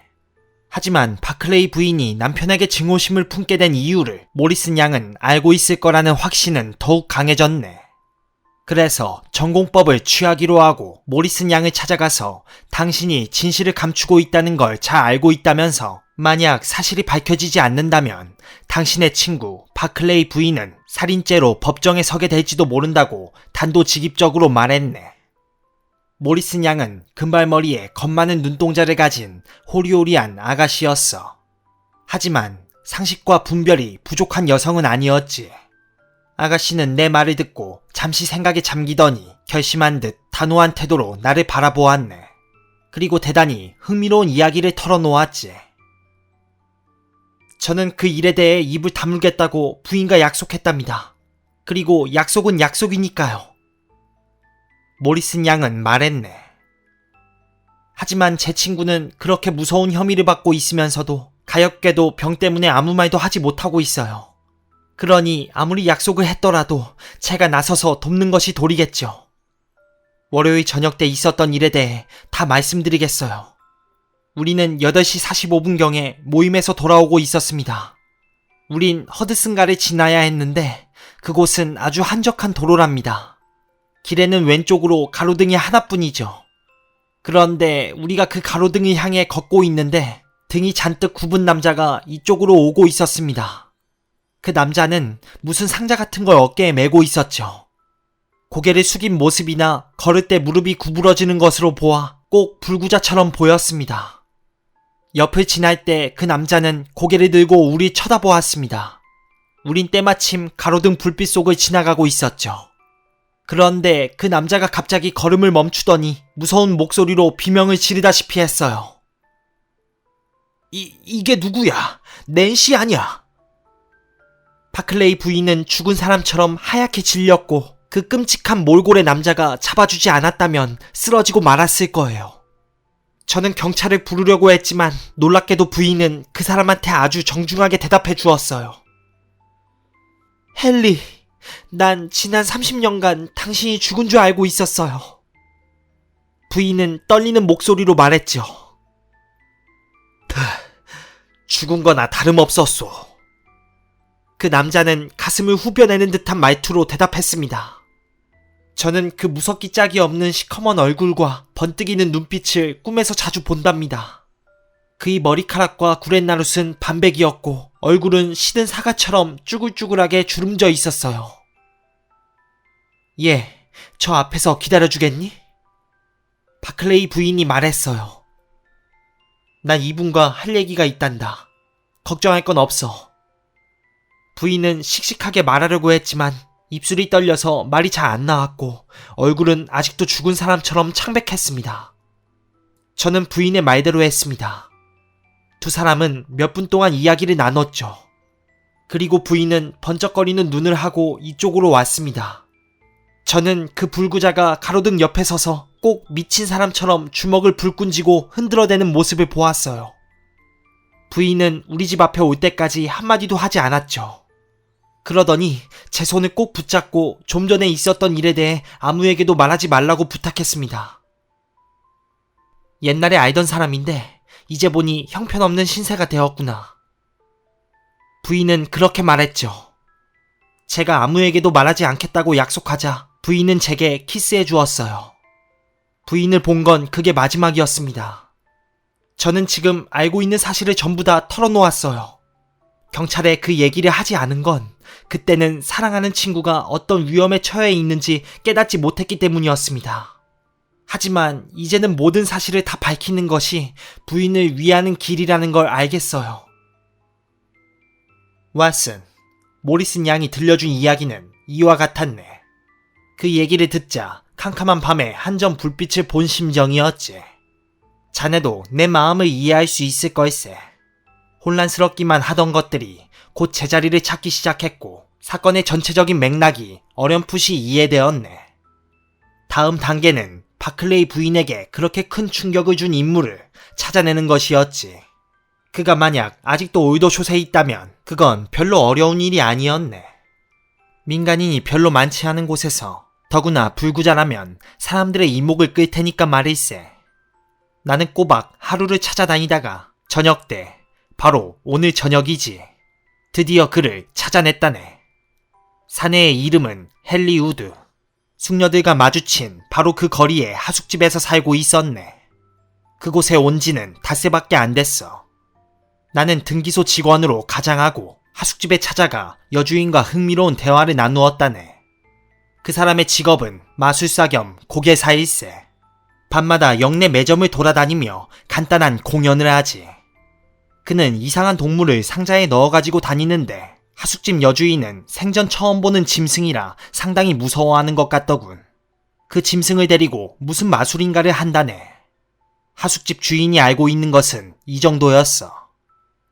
하지만 바클레이 부인이 남편에게 증오심을 품게 된 이유를 모리슨 양은 알고 있을 거라는 확신은 더욱 강해졌네. 그래서 전공법을 취하기로 하고 모리슨 양을 찾아가서 당신이 진실을 감추고 있다는 걸 잘 알고 있다면서 만약 사실이 밝혀지지 않는다면 당신의 친구 바클레이 부인은 살인죄로 법정에 서게 될지도 모른다고 단도직입적으로 말했네. 모리슨 양은 금발머리에 겁 많은 눈동자를 가진 호리호리한 아가씨였어. 하지만 상식과 분별이 부족한 여성은 아니었지. 아가씨는 내 말을 듣고 잠시 생각에 잠기더니 결심한 듯 단호한 태도로 나를 바라보았네. 그리고 대단히 흥미로운 이야기를 털어놓았지. 저는 그 일에 대해 입을 다물겠다고 부인과 약속했답니다. 그리고 약속은 약속이니까요. 모리슨 양은 말했네. 하지만 제 친구는 그렇게 무서운 혐의를 받고 있으면서도 가엾게도 병 때문에 아무 말도 하지 못하고 있어요. 그러니 아무리 약속을 했더라도 제가 나서서 돕는 것이 도리겠죠. 월요일 저녁 때 있었던 일에 대해 다 말씀드리겠어요. 우리는 8시 45분경에 모임에서 돌아오고 있었습니다. 우린 허드슨가를 지나야 했는데 그곳은 아주 한적한 도로랍니다. 길에는 왼쪽으로 가로등이 하나뿐이죠. 그런데 우리가 그 가로등을 향해 걷고 있는데 등이 잔뜩 굽은 남자가 이쪽으로 오고 있었습니다. 그 남자는 무슨 상자 같은 걸 어깨에 메고 있었죠. 고개를 숙인 모습이나 걸을 때 무릎이 구부러지는 것으로 보아 꼭 불구자처럼 보였습니다. 옆을 지날 때 그 남자는 고개를 들고 우리 쳐다보았습니다. 우린 때마침 가로등 불빛 속을 지나가고 있었죠. 그런데 그 남자가 갑자기 걸음을 멈추더니 무서운 목소리로 비명을 지르다시피 했어요. 이게 누구야? 낸시 아냐? 바클레이 부인은 죽은 사람처럼 하얗게 질렸고 그 끔찍한 몰골의 남자가 잡아주지 않았다면 쓰러지고 말았을 거예요. 저는 경찰을 부르려고 했지만 놀랍게도 부인은 그 사람한테 아주 정중하게 대답해 주었어요. 헨리, 난 지난 30년간 당신이 죽은 줄 알고 있었어요. 부인은 떨리는 목소리로 말했죠. 죽은 거나 다름없었소. 그 남자는 가슴을 후벼내는 듯한 말투로 대답했습니다. 저는 그 무섭기 짝이 없는 시커먼 얼굴과 번뜩이는 눈빛을 꿈에서 자주 본답니다. 그의 머리카락과 구렛나룻은 반백이었고 얼굴은 시든 사과처럼 쭈글쭈글하게 주름져 있었어요. 예, 저 앞에서 기다려주겠니? 바클레이 부인이 말했어요. 난 이분과 할 얘기가 있단다. 걱정할 건 없어. 부인은 씩씩하게 말하려고 했지만 입술이 떨려서 말이 잘 안 나왔고 얼굴은 아직도 죽은 사람처럼 창백했습니다. 저는 부인의 말대로 했습니다. 두 사람은 몇 분 동안 이야기를 나눴죠. 그리고 부인은 번쩍거리는 눈을 하고 이쪽으로 왔습니다. 저는 그 불구자가 가로등 옆에 서서 꼭 미친 사람처럼 주먹을 불끈 쥐고 흔들어대는 모습을 보았어요. 부인은 우리 집 앞에 올 때까지 한마디도 하지 않았죠. 그러더니 제 손을 꼭 붙잡고 좀 전에 있었던 일에 대해 아무에게도 말하지 말라고 부탁했습니다. 옛날에 알던 사람인데 이제 보니 형편없는 신세가 되었구나. 부인은 그렇게 말했죠. 제가 아무에게도 말하지 않겠다고 약속하자 부인은 제게 키스해 주었어요. 부인을 본 건 그게 마지막이었습니다. 저는 지금 알고 있는 사실을 전부 다 털어놓았어요. 경찰에 그 얘기를 하지 않은 건 그때는 사랑하는 친구가 어떤 위험에 처해 있는지 깨닫지 못했기 때문이었습니다. 하지만 이제는 모든 사실을 다 밝히는 것이 부인을 위하는 길이라는 걸 알겠어요. 왓슨, 모리슨 양이 들려준 이야기는 이와 같았네. 그 얘기를 듣자 캄캄한 밤에 한 점 불빛을 본 심정이었지. 자네도 내 마음을 이해할 수 있을 걸세. 혼란스럽기만 하던 것들이 곧 제자리를 찾기 시작했고 사건의 전체적인 맥락이 어렴풋이 이해되었네. 다음 단계는 바클레이 부인에게 그렇게 큰 충격을 준 인물을 찾아내는 것이었지. 그가 만약 아직도 올도숏에 있다면 그건 별로 어려운 일이 아니었네. 민간인이 별로 많지 않은 곳에서 더구나 불구자라면 사람들의 이목을 끌 테니까 말일세. 나는 꼬박 하루를 찾아다니다가 저녁 때, 바로 오늘 저녁이지, 드디어 그를 찾아냈다네. 사내의 이름은 헨리 우드. 숙녀들과 마주친 바로 그 거리에 하숙집에서 살고 있었네. 그곳에 온 지는 닷새밖에 안 됐어. 나는 등기소 직원으로 가장하고 하숙집에 찾아가 여주인과 흥미로운 대화를 나누었다네. 그 사람의 직업은 마술사 겸 고개사일세. 밤마다 영내 매점을 돌아다니며 간단한 공연을 하지. 그는 이상한 동물을 상자에 넣어가지고 다니는데 하숙집 여주인은 생전 처음 보는 짐승이라 상당히 무서워하는 것 같더군. 그 짐승을 데리고 무슨 마술인가를 한다네. 하숙집 주인이 알고 있는 것은 이 정도였어.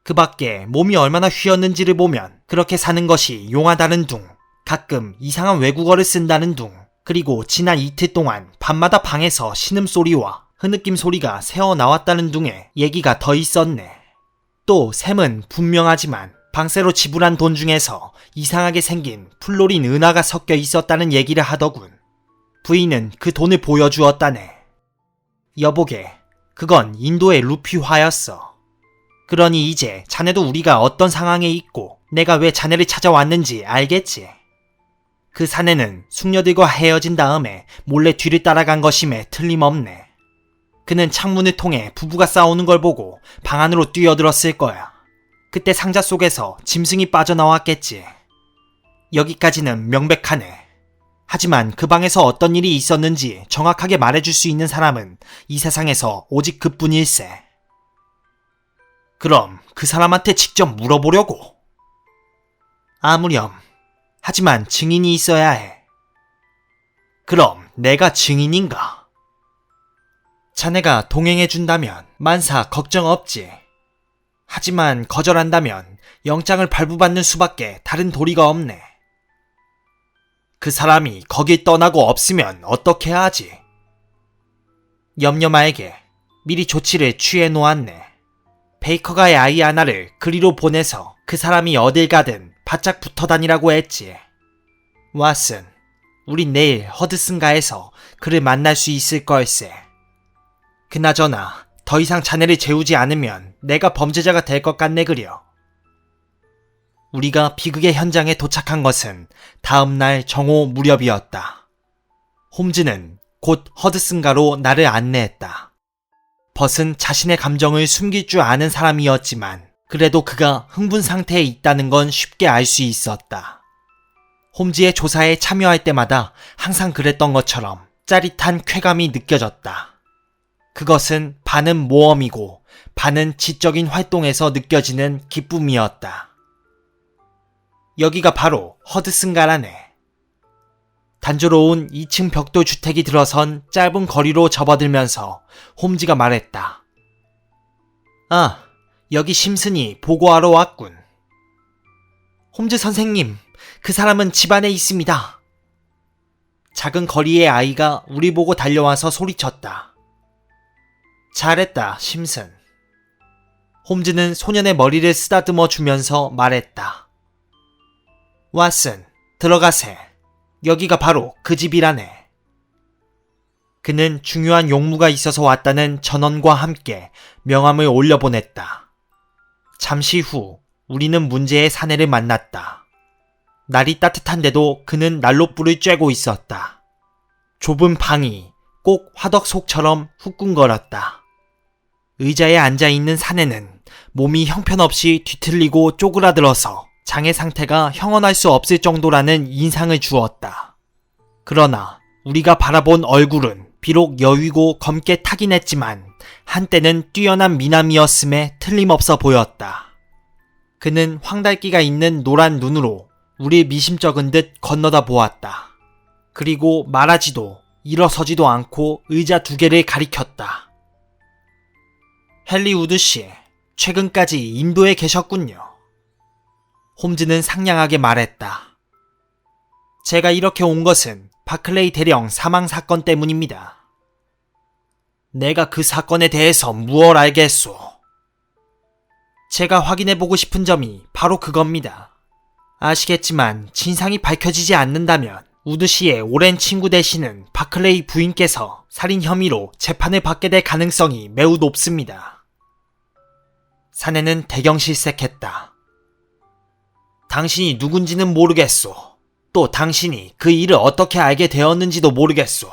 그 밖에 몸이 얼마나 휘었는지를 보면 그렇게 사는 것이 용하다는 둥, 가끔 이상한 외국어를 쓴다는 둥, 그리고 지난 이틀 동안 밤마다 방에서 신음소리와 흐느낌 소리가 새어나왔다는 둥에 얘기가 더 있었네. 또 셈은 분명하지만 방세로 지불한 돈 중에서 이상하게 생긴 플로린 은하가 섞여 있었다는 얘기를 하더군. 부인은 그 돈을 보여주었다네. 여보게, 그건 인도의 루피화였어. 그러니 이제 자네도 우리가 어떤 상황에 있고 내가 왜 자네를 찾아왔는지 알겠지? 그 사내는 숙녀들과 헤어진 다음에 몰래 뒤를 따라간 것임에 틀림없네. 그는 창문을 통해 부부가 싸우는 걸 보고 방 안으로 뛰어들었을 거야. 그때 상자 속에서 짐승이 빠져나왔겠지. 여기까지는 명백하네. 하지만 그 방에서 어떤 일이 있었는지 정확하게 말해줄 수 있는 사람은 이 세상에서 오직 그뿐일세. 그럼 그 사람한테 직접 물어보려고. 아무렴. 하지만 증인이 있어야 해. 그럼 내가 증인인가? 자네가 동행해준다면 만사 걱정 없지. 하지만 거절한다면 영장을 발부받는 수밖에 다른 도리가 없네. 그 사람이 거길 떠나고 없으면 어떻게 하지? 염려 말게. 미리 조치를 취해 놓았네. 베이커가의 아이 하나를 그리로 보내서 그 사람이 어딜 가든 바짝 붙어 다니라고 했지. 왓슨, 우리 내일 허드슨가에서 그를 만날 수 있을 걸세. 그나저나 더 이상 자네를 재우지 않으면 내가 범죄자가 될 것 같네 그려. 우리가 비극의 현장에 도착한 것은 다음날 정오 무렵이었다. 홈즈는 곧 허드슨가로 나를 안내했다. 벗은 자신의 감정을 숨길 줄 아는 사람이었지만 그래도 그가 흥분 상태에 있다는 건 쉽게 알 수 있었다. 홈즈의 조사에 참여할 때마다 항상 그랬던 것처럼 짜릿한 쾌감이 느껴졌다. 그것은 반은 모험이고 반은 지적인 활동에서 느껴지는 기쁨이었다. 여기가 바로 허드슨가라네. 단조로운 2층 벽돌 주택이 들어선 짧은 거리로 접어들면서 홈즈가 말했다. 아, 여기 심슨이 보고하러 왔군. 홈즈 선생님, 그 사람은 집 안에 있습니다. 작은 거리의 아이가 우리 보고 달려와서 소리쳤다. 잘했다, 심슨. 홈즈는 소년의 머리를 쓰다듬어 주면서 말했다. 왓슨, 들어가세. 여기가 바로 그 집이라네. 그는 중요한 용무가 있어서 왔다는 전원과 함께 명함을 올려보냈다. 잠시 후 우리는 문제의 사내를 만났다. 날이 따뜻한데도 그는 난로불을 쬐고 있었다. 좁은 방이 꼭 화덕 속처럼 후끈거렸다. 의자에 앉아있는 사내는 몸이 형편없이 뒤틀리고 쪼그라들어서 장의 상태가 형언할 수 없을 정도라는 인상을 주었다. 그러나 우리가 바라본 얼굴은 비록 여위고 검게 타긴 했지만 한때는 뛰어난 미남이었음에 틀림없어 보였다. 그는 황달기가 있는 노란 눈으로 우리 미심쩍은 듯 건너다 보았다. 그리고 말하지도 일어서지도 않고 의자 두 개를 가리켰다. 헨리 우드 씨, 최근까지 인도에 계셨군요. 홈즈는 상냥하게 말했다. 제가 이렇게 온 것은 바클레이 대령 사망 사건 때문입니다. 내가 그 사건에 대해서 무얼 알겠소? 제가 확인해보고 싶은 점이 바로 그겁니다. 아시겠지만 진상이 밝혀지지 않는다면 우드 씨의 오랜 친구 되시는 바클레이 부인께서 살인 혐의로 재판을 받게 될 가능성이 매우 높습니다. 사내는 대경실색했다. 당신이 누군지는 모르겠소. 또 당신이 그 일을 어떻게 알게 되었는지도 모르겠소.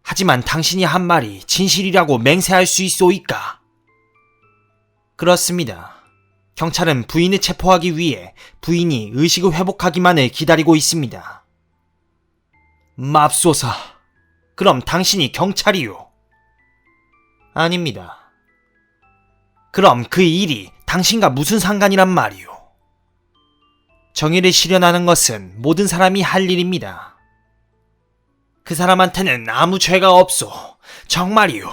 하지만 당신이 한 말이 진실이라고 맹세할 수 있소이까? 그렇습니다. 경찰은 부인을 체포하기 위해 부인이 의식을 회복하기만을 기다리고 있습니다. 맙소사. 그럼 당신이 경찰이요? 아닙니다. 그럼 그 일이 당신과 무슨 상관이란 말이요? 정의를 실현하는 것은 모든 사람이 할 일입니다. 그 사람한테는 아무 죄가 없소. 정말이요.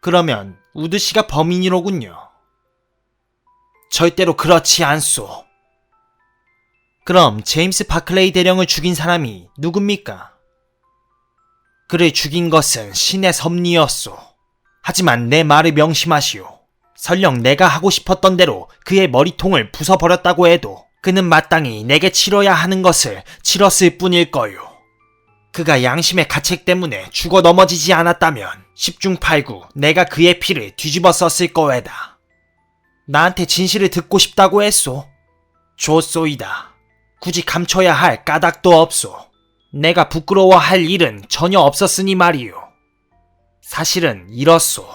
그러면 우드 씨가 범인이로군요. 절대로 그렇지 않소. 그럼 제임스 바클레이 대령을 죽인 사람이 누굽니까? 그를 죽인 것은 신의 섭리였소. 하지만 내 말을 명심하시오. 설령 내가 하고 싶었던 대로 그의 머리통을 부숴버렸다고 해도 그는 마땅히 내게 치러야 하는 것을 치렀을 뿐일 거요. 그가 양심의 가책 때문에 죽어 넘어지지 않았다면 10중 8구 내가 그의 피를 뒤집어 썼을 거외다. 나한테 진실을 듣고 싶다고 했소. 좋소이다. 굳이 감춰야 할 까닭도 없소. 내가 부끄러워할 일은 전혀 없었으니 말이요. 사실은 이렇소.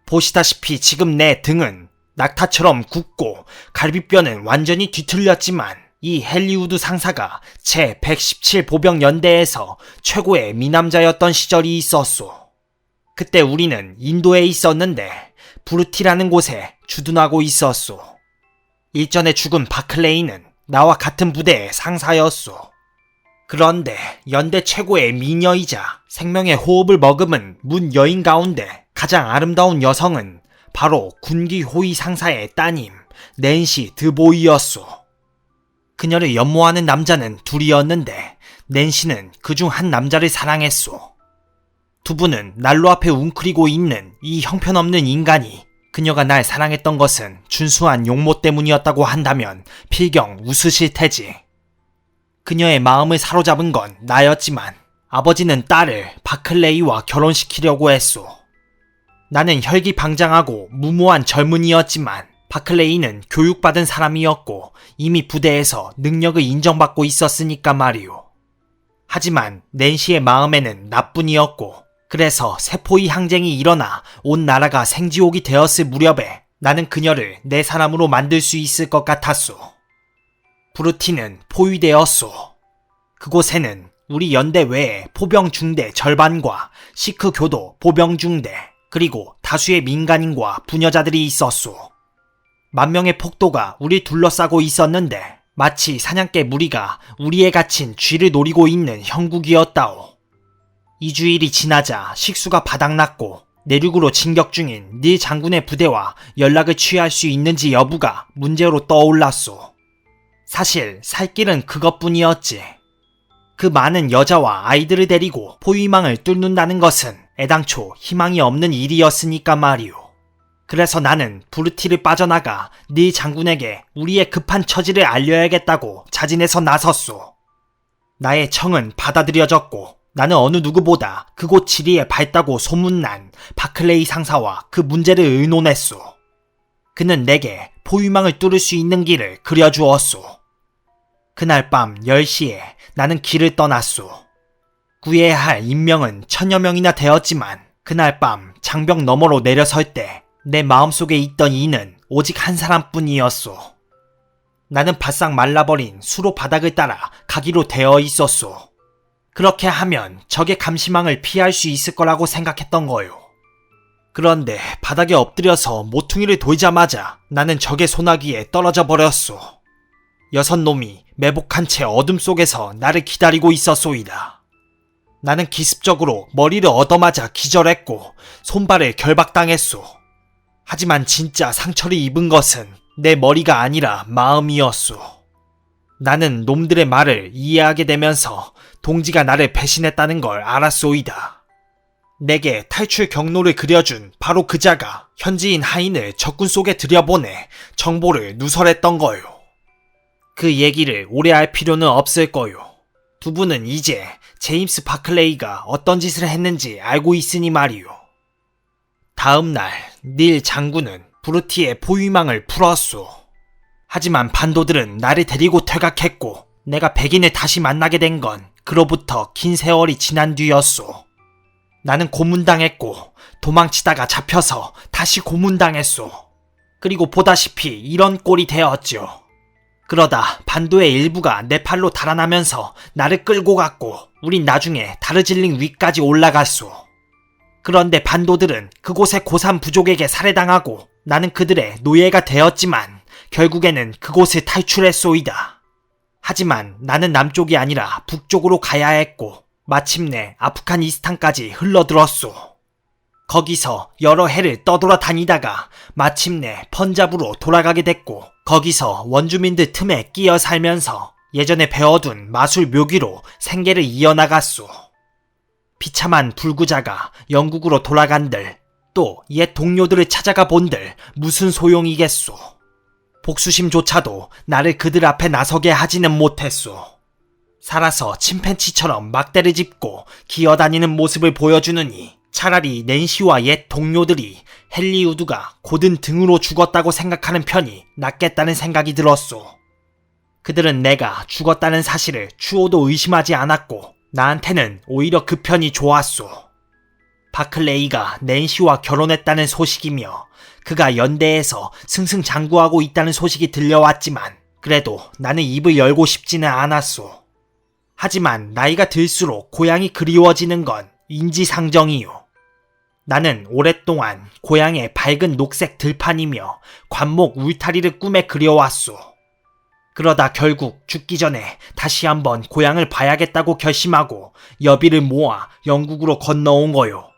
보시다시피 지금 내 등은 낙타처럼 굽고 갈비뼈는 완전히 뒤틀렸지만 이 헨리우드 상사가 제 117 보병 연대에서 최고의 미남자였던 시절이 있었소. 그때 우리는 인도에 있었는데 부르티라는 곳에 주둔하고 있었소. 일전에 죽은 바클레이는 나와 같은 부대의 상사였소. 그런데 연대 최고의 미녀이자 생명의 호흡을 머금은 문 여인 가운데 가장 아름다운 여성은 바로 군기 호위 상사의 따님 낸시 드보이였소. 그녀를 연모하는 남자는 둘이었는데 낸시는 그중 한 남자를 사랑했소. 두 분은 난로 앞에 웅크리고 있는 이 형편없는 인간이 그녀가 날 사랑했던 것은 준수한 용모 때문이었다고 한다면 필경 웃으실 테지. 그녀의 마음을 사로잡은 건 나였지만 아버지는 딸을 바클레이와 결혼시키려고 했소. 나는 혈기방장하고 무모한 젊은이였지만 바클레이는 교육받은 사람이었고 이미 부대에서 능력을 인정받고 있었으니까 말이오. 하지만 낸시의 마음에는 나뿐이었고 그래서 세포의 항쟁이 일어나 온 나라가 생지옥이 되었을 무렵에 나는 그녀를 내 사람으로 만들 수 있을 것 같았소. 부르티는 포위되었소. 그곳에는 우리 연대 외에 포병 중대 절반과 시크 교도 포병 중대 그리고 다수의 민간인과 부녀자들이 있었소. 만명의 폭도가 우리 둘러싸고 있었는데 마치 사냥개 무리가 우리에 갇힌 쥐를 노리고 있는 형국이었다오. 2주일이 지나자 식수가 바닥났고 내륙으로 진격 중인 닐 장군의 부대와 연락을 취할 수 있는지 여부가 문제로 떠올랐소. 사실 살 길은 그것뿐이었지. 그 많은 여자와 아이들을 데리고 포위망을 뚫는다는 것은 애당초 희망이 없는 일이었으니까 말이오. 그래서 나는 부르티를 빠져나가 닐 장군에게 우리의 급한 처지를 알려야겠다고 자진해서 나섰소. 나의 청은 받아들여졌고 나는 어느 누구보다 그곳 지리에 밝다고 소문난 바클레이 상사와 그 문제를 의논했소. 그는 내게 포위망을 뚫을 수 있는 길을 그려주었소. 그날 밤 10시에 나는 길을 떠났소. 구해야 할 인명은 1000여 명이나 되었지만 그날 밤 장벽 너머로 내려설 때 내 마음속에 있던 이는 오직 한 사람뿐이었소. 나는 바싹 말라버린 수로 바닥을 따라 가기로 되어 있었소. 그렇게 하면 적의 감시망을 피할 수 있을 거라고 생각했던 거요. 그런데 바닥에 엎드려서 모퉁이를 돌자마자 나는 적의 소나기에 떨어져 버렸소. 6놈이 매복한 채 어둠 속에서 나를 기다리고 있었소이다. 나는 기습적으로 머리를 얻어맞아 기절했고 손발을 결박당했소. 하지만 진짜 상처를 입은 것은 내 머리가 아니라 마음이었소. 나는 놈들의 말을 이해하게 되면서 동지가 나를 배신했다는 걸 알았소이다. 내게 탈출 경로를 그려준 바로 그자가 현지인 하인을 적군 속에 들여보내 정보를 누설했던 거요. 그 얘기를 오래 할 필요는 없을 거요. 두 분은 이제 제임스 바클레이가 어떤 짓을 했는지 알고 있으니 말이요. 다음날 닐 장군은 브루티의 포위망을 풀었소. 하지만 반도들은 나를 데리고 퇴각했고 내가 백인을 다시 만나게 된 건 그로부터 긴 세월이 지난 뒤였소. 나는 고문당했고 도망치다가 잡혀서 다시 고문당했소. 그리고 보다시피 이런 꼴이 되었죠. 그러다 반도의 일부가 내 팔로 달아나면서 나를 끌고 갔고 우린 나중에 다르질링 위까지 올라갔소. 그런데 반도들은 그곳의 고산 부족에게 살해당하고 나는 그들의 노예가 되었지만 결국에는 그곳을 탈출했소이다. 하지만 나는 남쪽이 아니라 북쪽으로 가야 했고 마침내 아프가니스탄까지 흘러들었소. 거기서 여러 해를 떠돌아다니다가 마침내 펀잡으로 돌아가게 됐고 거기서 원주민들 틈에 끼어 살면서 예전에 배워둔 마술 묘기로 생계를 이어나갔소. 비참한 불구자가 영국으로 돌아간들 또 옛 동료들을 찾아가 본들 무슨 소용이겠소. 복수심조차도 나를 그들 앞에 나서게 하지는 못했소. 살아서 침팬치처럼 막대를 짚고 기어다니는 모습을 보여주느니 차라리 낸시와 옛 동료들이 헨리 우드가 곧은 등으로 죽었다고 생각하는 편이 낫겠다는 생각이 들었소. 그들은 내가 죽었다는 사실을 추호도 의심하지 않았고 나한테는 오히려 그 편이 좋았소. 바클레이가 낸시와 결혼했다는 소식이며 그가 연대에서 승승장구하고 있다는 소식이 들려왔지만 그래도 나는 입을 열고 싶지는 않았소. 하지만 나이가 들수록 고향이 그리워지는 건 인지상정이요. 나는 오랫동안 고향의 밝은 녹색 들판이며 관목 울타리를 꿈에 그려왔소. 그러다 결국 죽기 전에 다시 한번 고향을 봐야겠다고 결심하고 여비를 모아 영국으로 건너온 거요.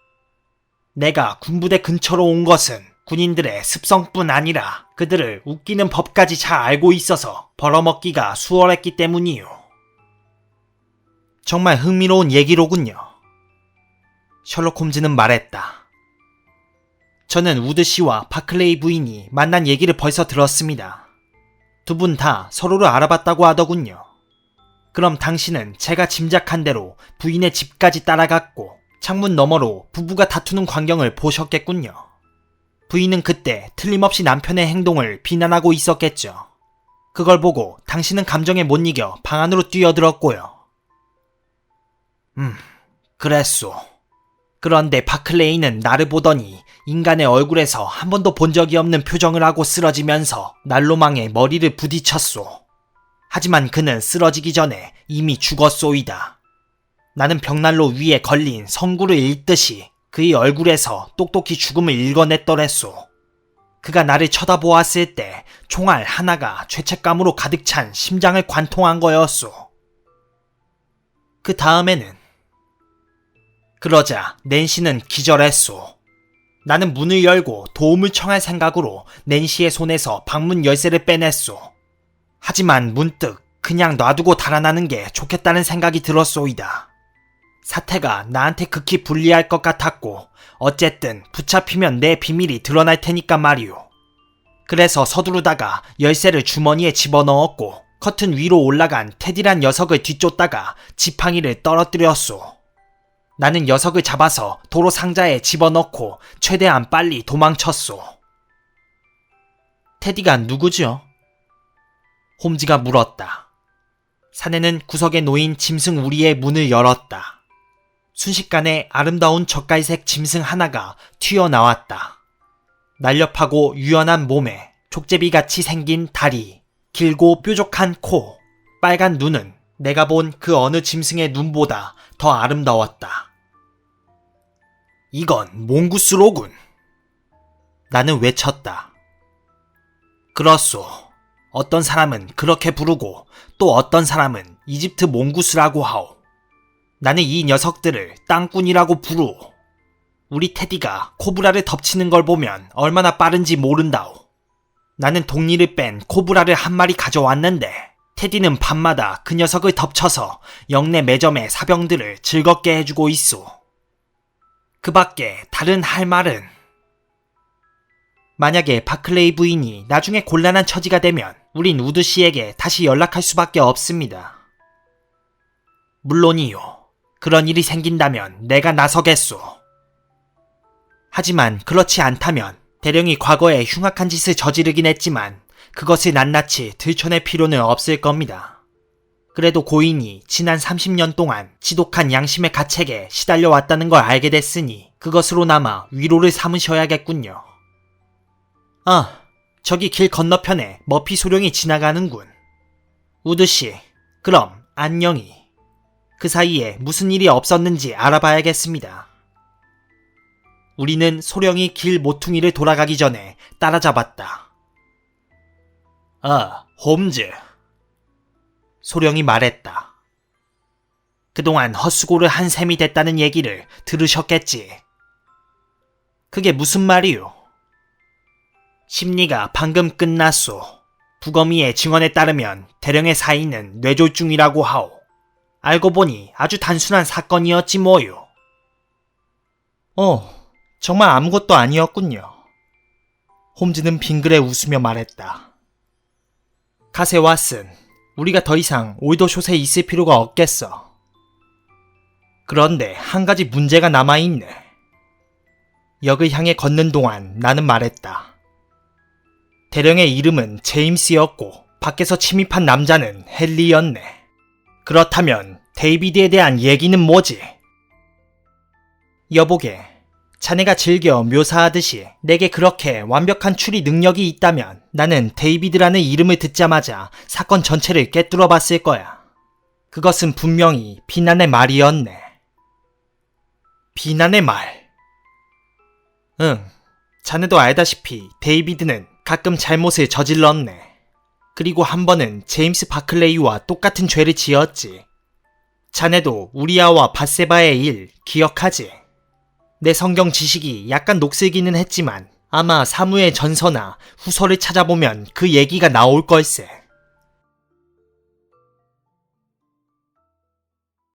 내가 군부대 근처로 온 것은 군인들의 습성뿐 아니라 그들을 웃기는 법까지 잘 알고 있어서 벌어먹기가 수월했기 때문이요. 정말 흥미로운 얘기로군요. 셜록 홈즈는 말했다. 저는 우드 씨와 바클레이 부인이 만난 얘기를 벌써 들었습니다. 두 분 다 서로를 알아봤다고 하더군요. 그럼 당신은 제가 짐작한 대로 부인의 집까지 따라갔고 창문 너머로 부부가 다투는 광경을 보셨겠군요. 부인은 그때 틀림없이 남편의 행동을 비난하고 있었겠죠. 그걸 보고 당신은 감정에 못 이겨 방 안으로 뛰어들었고요. 그랬소. 그런데 바클레이는 나를 보더니 인간의 얼굴에서 한 번도 본 적이 없는 표정을 하고 쓰러지면서 난로망에 머리를 부딪혔소. 하지만 그는 쓰러지기 전에 이미 죽었소이다. 나는 벽난로 위에 걸린 성구를 읽듯이 그의 얼굴에서 똑똑히 죽음을 읽어냈더랬소. 그가 나를 쳐다보았을 때 총알 하나가 죄책감으로 가득 찬 심장을 관통한 거였소. 그 다음에는 그러자 낸시는 기절했소. 나는 문을 열고 도움을 청할 생각으로 낸시의 손에서 방문 열쇠를 빼냈소. 하지만 문득 그냥 놔두고 달아나는 게 좋겠다는 생각이 들었소이다. 사태가 나한테 극히 불리할 것 같았고 어쨌든 붙잡히면 내 비밀이 드러날 테니까 말이오. 그래서 서두르다가 열쇠를 주머니에 집어넣었고 커튼 위로 올라간 테디란 녀석을 뒤쫓다가 지팡이를 떨어뜨렸소. 나는 녀석을 잡아서 도로 상자에 집어넣고 최대한 빨리 도망쳤소. 테디가 누구죠? 홈즈가 물었다. 사내는 구석에 놓인 짐승 우리의 문을 열었다. 순식간에 아름다운 젓갈색 짐승 하나가 튀어나왔다. 날렵하고 유연한 몸에 족제비같이 생긴 다리, 길고 뾰족한 코, 빨간 눈은 내가 본 그 어느 짐승의 눈보다 더 아름다웠다. 이건 몽구스로군. 나는 외쳤다. 그렇소. 어떤 사람은 그렇게 부르고 또 어떤 사람은 이집트 몽구스라고 하오. 나는 이 녀석들을 땅꾼이라고 부르오. 우리 테디가 코브라를 덮치는 걸 보면 얼마나 빠른지 모른다오. 나는 독리를 뺀 코브라를 한 마리 가져왔는데 테디는 밤마다 그 녀석을 덮쳐서 영내 매점의 사병들을 즐겁게 해주고 있소. 그 밖에 다른 할 말은 만약에 바클레이 부인이 나중에 곤란한 처지가 되면 우린 우드 씨에게 다시 연락할 수밖에 없습니다. 물론이요. 그런 일이 생긴다면 내가 나서겠소. 하지만 그렇지 않다면 대령이 과거에 흉악한 짓을 저지르긴 했지만 그것을 낱낱이 들춰낼 필요는 없을 겁니다. 그래도 고인이 지난 30년 동안 지독한 양심의 가책에 시달려왔다는 걸 알게 됐으니 그것으로나마 위로를 삼으셔야겠군요. 아, 저기 길 건너편에 머피 소룡이 지나가는군. 우드씨, 그럼 안녕히. 그 사이에 무슨 일이 없었는지 알아봐야겠습니다. 우리는 소령이 길 모퉁이를 돌아가기 전에 따라잡았다. 아, 홈즈. 소령이 말했다. 그동안 헛수고를 한 셈이 됐다는 얘기를 들으셨겠지. 그게 무슨 말이요? 심리가 방금 끝났소. 부검의의 증언에 따르면 대령의 사인은 뇌졸중이라고 하오. 알고 보니 아주 단순한 사건이었지 뭐요. 정말 아무것도 아니었군요. 홈즈는 빙그레 웃으며 말했다. 가세 왓슨, 우리가 더 이상 올더숏에 있을 필요가 없겠어. 그런데 한 가지 문제가 남아있네. 역을 향해 걷는 동안 나는 말했다. 대령의 이름은 제임스였고 밖에서 침입한 남자는 헨리였네. 그렇다면 데이비드에 대한 얘기는 뭐지? 여보게, 자네가 즐겨 묘사하듯이 내게 그렇게 완벽한 추리 능력이 있다면 나는 데이비드라는 이름을 듣자마자 사건 전체를 꿰뚫어 봤을 거야. 그것은 분명히 비난의 말이었네. 비난의 말? 응, 자네도 알다시피 데이비드는 가끔 잘못을 저질렀네. 그리고 한 번은 제임스 바클레이와 똑같은 죄를 지었지. 자네도 우리아와 밧세바의 일 기억하지? 내 성경 지식이 약간 녹슬기는 했지만 아마 사무엘 전서나 후서를 찾아보면 그 얘기가 나올 걸세.